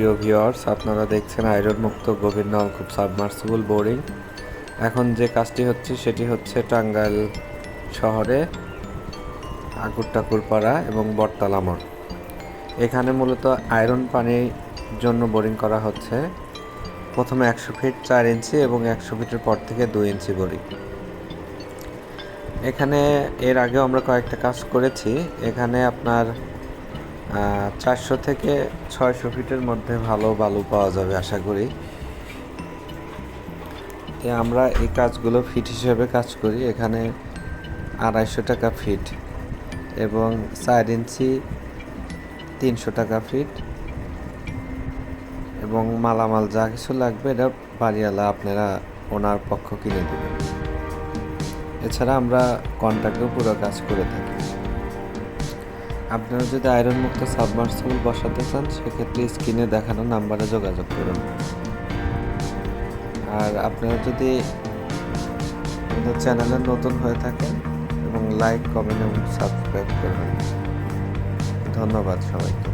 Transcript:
প্রিয় ভিউয়ার্স, আপনারা দেখছেন আয়রন মুক্ত গভীর নলকূপ সাবমার্সিবল বোরিং। এখন যে কাজটি হচ্ছে সেটি হচ্ছে টাঙ্গাইল শহরে আকুরটাকুরপাড়া এবং বটতলা মোড়। এখানে মূলত আয়রন পানির জন্য বোরিং করা হচ্ছে। প্রথমে 100 ফিট 4 ইঞ্চি এবং 100 ফিটের পর থেকে 2 ইঞ্চি বোরিং। এখানে এর আগেও আমরা কয়েকটা কাজ করেছি। এখানে আপনার 400 থেকে 600 ফিটের মধ্যে ভালো বালু পাওয়া যাবে আশা করি। আমরা এই কাজগুলো ফিট হিসেবে কাজ করি। এখানে 250 টাকা ফিট এবং 4 ইঞ্চি 300 টাকা ফিট, এবং মালামাল যা কিছু লাগবে এটা বাড়িওয়ালা আপনারা ওনার পক্ষ কিনে দেবেন। এছাড়া আমরা কন্ট্রাক্টেও পুরো কাজ করে থাকি। আপনারা যদি আয়রন মুক্ত সাবমার্সিবল বসাতে চান সেক্ষেত্রে স্ক্রিনে দেখানো নাম্বারে যোগাযোগ করুন। আর আপনারা যদি আমাদের চ্যানেলে নতুন হয়ে থাকেন এবং লাইক, কমেন্ট এবং সাবস্ক্রাইব করবেন। ধন্যবাদ সবাইকে।